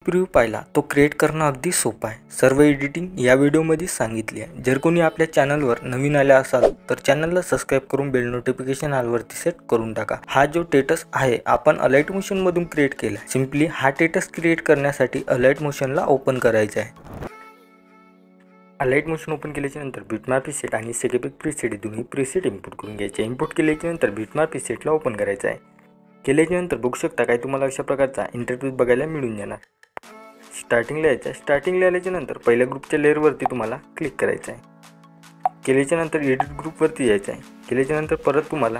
Preview पाहिला तो create करणं अगदी सोपं आहे। सर्व एडिटिंग या व्हिडिओमध्ये सांगितली आहे। जर कोणी आपल्या चॅनलवर नवीन आले असाल तर चॅनलला सबस्क्राइब करून बेल नोटिफिकेशन ऑलवरती सेट करून टाका। हा जो टेटस आहे आपण अलाइट मोशन मधून क्रिएट केला। सिंपली हा टेटस क्रिएट करण्यासाठी अलाइट मोशनला ओपन करायचं आहे। अलाइट मोशन ओपन केल्याच्या नंतर बिटमॅप प्रीसेट आणि सेकेपिक प्रीसेट दोन्ही प्रीसेट इम्पोर्ट करून घ्यायचे। इम्पोर्ट केल्याच्या नंतर बिटमॅप प्रीसेटला ओपन करायचं आहे। केल्याच्या नंतर बघू शकता काय तुम्हाला अशा प्रकारचा इंटरफेस बघायला मिळून जाणार। स्टार्टिंगला यायचं आहे। स्टार्टिंगला आल्याच्या नंतर पहिल्या ग्रुपच्या लेअरवरती तुम्हाला क्लिक करायचं आहे। केल्याच्या नंतर एडिट ग्रुपवरती यायचं आहे। केल्याच्या नंतर परत तुम्हाला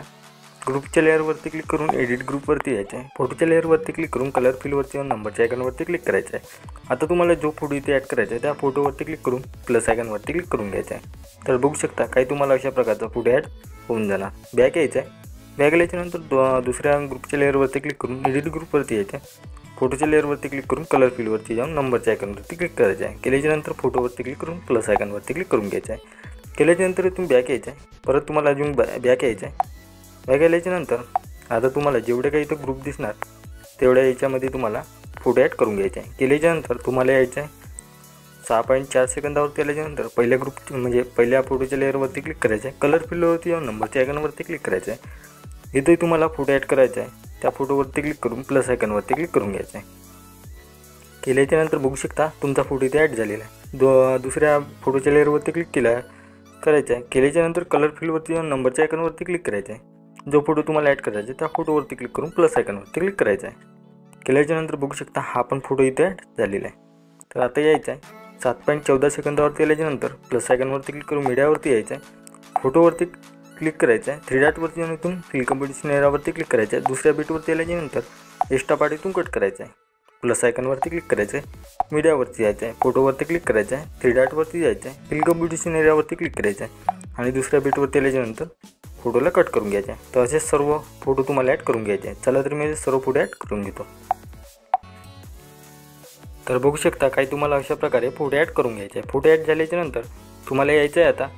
ग्रुपच्या लेअरवरती क्लिक करून एडिट ग्रुपवरती यायचं आहे। फोटोच्या लेअरवरती क्लिक करून कलर फिलवरती येऊन नंबरच्या आयकॉनवरती क्लिक करायचं आहे। आता तुम्हाला जो फोटो इथे ॲड करायचा आहे त्या फोटोवरती क्लिक करून प्लस आयकॉनवरती क्लिक करून घ्यायचं आहे। तर बघू शकता काय तुम्हाला अशा प्रकारचा फोटो ॲड होऊन जाणार। बॅक यायचं आहे। बॅक आल्याच्या नंतर दुसऱ्या ग्रुपच्या लेअरवरती क्लिक करून एडिट ग्रुपवरती यायचं आहे। फोटोच्या लेअरवरती क्लिक करून कलर फिलवरती जाऊन नंबरच्या आयकॉनवरती क्लिक करायचं आहे। केल्याच्या नंतर फोटोवरती क्लिक करून प्लस आयकॉनवरती क्लिक करून घ्यायचं आहे। केल्याच्या नंतर तुम्ही बॅक यायचं आहे। परत तुम्हाला अजून बॅक यायचं आहे। बॅक आल्याच्या नंतर आता तुम्हाला जेवढे काही इथं ग्रुप दिसणार तेवढ्या याच्यामध्ये तुम्हाला फोटो ॲड करून घ्यायचे आहे। केल्याच्या नंतर तुम्हाला यायचं आहे 6.4 सेकंदावरती आल्याच्यानंतर पहिल्या ग्रुप म्हणजे पहिल्या फोटोच्या लेअरवरती क्लिक करायचं आहे। कलर फिलवरती जाऊन नंबरच्या आयकॉनवरती क्लिक करायचं आहे। इथे तुम्हाला फोटो ॲड करायचा आहे। त्या फोटोवरती क्लिक करून प्लस आयकॉनवरती क्लिक करून घ्यायचं आहे। केल्याच्या नंतर बघू शकता तुमचा फोटो इथे ॲड झालेला आहे। दुसऱ्या फोटोच्या लेअरवरती क्लिक करायचं आहे। केल्याच्या नंतर कलर फिलवरती जाऊन नंबरच्या आयकॉनवरती क्लिक करायचं आहे। जो फोटो तुम्हाला ॲड करायचा आहे त्या फोटोवरती क्लिक करून प्लस आयकॉनवरती क्लिक करायचं आहे। केल्याच्या नंतर बघू शकता हा पण फोटो इथे ॲड झालेला आहे। तर आता यायचं आहे 7.14 सेकंदावरती आल्याच्या नंतर प्लस आयकॉनवरती क्लिक करून मीडियावरती यायचं आहे। फोटोवरती क्लिक करायचं आहे। 3 डॉटवरती जाऊन इथून फिल कॉम्पोजिशन एरावरती क्लिक करायचं आहे। दुसऱ्या बीटवरती आल्याच्या नंतर एक्स्ट्रा पार्ट इथून कट करायचं आहे। प्लस आयकॉनवरती क्लिक करायचं आहे। मीडियावरती यायचं आहे। फोटोवरती क्लिक करायचं आहे। 3 डॉटवरती जायचं आहे। फिल कॉम्पोजिशन एरियावरती क्लिक करायचं आहे आणि दुसऱ्या बीटवरती आल्याच्या नंतर फोटोला कट करून घ्यायचे आहे। तर असे सर्व फोटो तुम्हाला ॲड करून घ्यायचे आहे। चला तर मी सर्व फोटो ॲड करून घेतो। तर बघू शकता काही तुम्हाला अशा प्रकारे फोटो ॲड करून घ्यायचे आहे। फोटो ॲड झाल्याच्या नंतर तुम्हाला यायचं आहे आता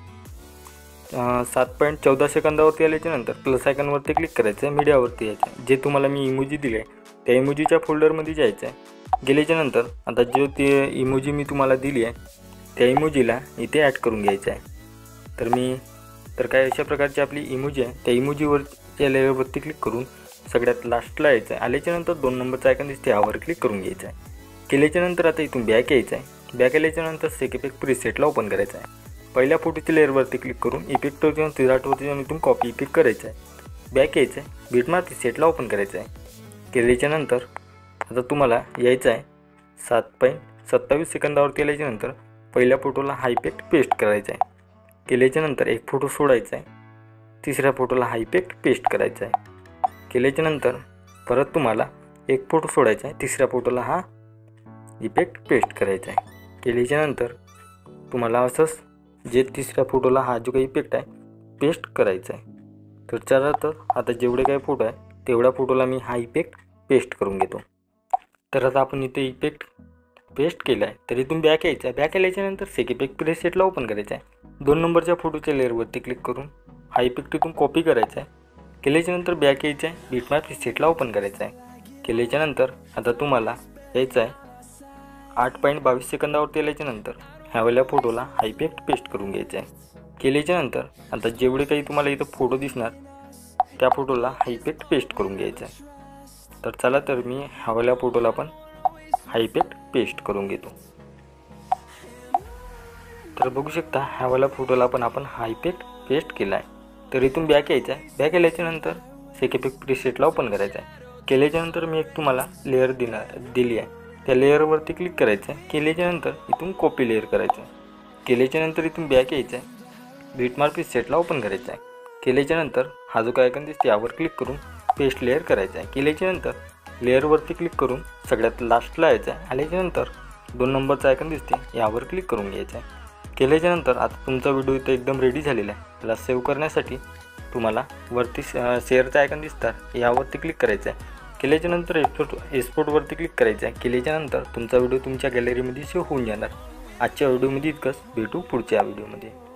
7.14 सेकंदावरती आल्याच्या नंतर प्लस आयकॉनवरती क्लिक करायचं आहे। मीडियावरती यायचं आहे। जे तुम्हाला मी इमोजी दिले त्या इमोजीच्या फोल्डरमध्ये जायचं आहे। गेल्याच्या नंतर आता जो ते इमोजी मी तुम्हाला दिली आहे त्या इमोजीला इथे ॲड करून घ्यायचं आहे। तर काय अशा प्रकारची आपली इमोजी आहे त्या इमोजीवरच्या लेअरवरती क्लिक करून सगळ्यात लास्टला यायचं आहे। आल्याच्या नंतर 2 नंबरचा आयकॉन दिसते यावर क्लिक करून घ्यायचं आहे। केल्याच्या नंतर आता इथून बॅक यायचं आहे। बॅक आल्याच्या नंतर सेकेपिक प्रीसेटला ओपन करायचं आहे। पहिल्या फोटोच्या लेअरवरती क्लिक करून इफेक्टवर जाऊन 3 डॉटवरती जाऊन इथून कॉपी इफेक्ट करायचं आहे। बॅक यायचं आहे। बिटमॅप प्रीसेटला ओपन करायचं आहे। केल्याच्या नंतर आता तुम्हाला यायचं आहे 7.27 सेकंदावरती आल्याच्या नंतर पहिल्या फोटोला हा इफेक्ट पेस्ट करायचा आहे। केल्याच्या नंतर एक फोटो सोडायचा आहे। तिसऱ्या फोटोला हा इफेक्ट पेस्ट करायचा आहे। केल्याच्या नंतर परत तुम्हाला एक फोटो सोडायचा आहे। तिसऱ्या फोटोला हा इफेक्ट पेस्ट करायचा आहे। केल्याच्या नंतर तुम्हाला असंच जे तिसऱ्या फोटोला हा जो काही इफेक्ट आहे पेस्ट करायचा आहे। तर चला तर आता जेवढे काही फोटो आहे तेवढ्या फोटोला मी हा इफेक्ट पेस्ट करून घेतो। तर आता आपण इथे इफेक्ट पेस्ट केला आहे। तर इथून बॅक यायचं आहे। बॅक आल्याच्या नंतर सेकेपिक प्रीसेटला ओपन करायचं आहे। 2 नंबरच्या फोटोच्या लेअरवरती क्लिक करून हा इफेक्ट इथून कॉपी करायचा आहे। केल्याच्या नंतर बॅक यायचं आहे। बिटमॅप प्रीसेटला ओपन करायचं आहे। केल्याच्या नंतर आता तुम्हाला यायचं आहे 8.22 सेकंदावरती आल्याच्या नंतर ह्यावेळेला फोटोला हा इफेक्ट पेस्ट करून घ्यायचा आहे। केल्याच्या नंतर आता जेवढे काही तुम्हाला इथं फोटो दिसणार त्या फोटोला हा इफेक्ट पेस्ट करून घ्यायचा आहे। तर चला तर मी ह्यावेळेला फोटोला पण हा इफेक्ट पेस्ट करून घेतो। तर बघू शकता ह्यावेळेला फोटोला पण आपण हा इफेक्ट पेस्ट केला आहे। तर इथून बॅक यायचं आहे। बॅक आल्याच्या नंतर सेकेपिक प्रीसेटला ओपन करायचं आहे। केल्याच्या नंतर मी एक तुम्हाला लेअर दिली आहे त्या लेअरवरती क्लिक करायचं आहे। केल्याच्या नंतर इथून कॉपी लेअर करायचं आहे। केल्याच्या नंतर इथून बॅक यायचं आहे। बिटमॅप प्रीसेटला ओपन करायचं आहे। केल्याच्या नंतर हा जो काय आयकॉन दिसते यावर क्लिक करून पेस्ट लेअर करायचं आहे। केल्याच्या नंतर लेअरवरती क्लिक करून सगळ्यात लास्टला यायचं आहे। आल्याच्या नंतर 2 नंबरचा आयकॉन दिसते यावर क्लिक करून घ्यायचं आहे। केल्याच्या नंतर आता तुमचा व्हिडिओ इथे एकदम रेडी झालेला आहे। त्याला सेव्ह करण्यासाठी तुम्हाला वरती शेअरचा आयकॉन दिसतात यावरती क्लिक करायचं आहे। केल्याच्या नंतर एक्सपोर्टवरती क्लिक करायचं आहे। केल्याच्या नंतर तुमचा व्हिडिओ तुमच्या गॅलरीमध्ये सेव्ह होऊन जाणार। आजच्या व्हिडिओमध्ये इतकंच। भेटू पुढच्या व्हिडिओमध्ये।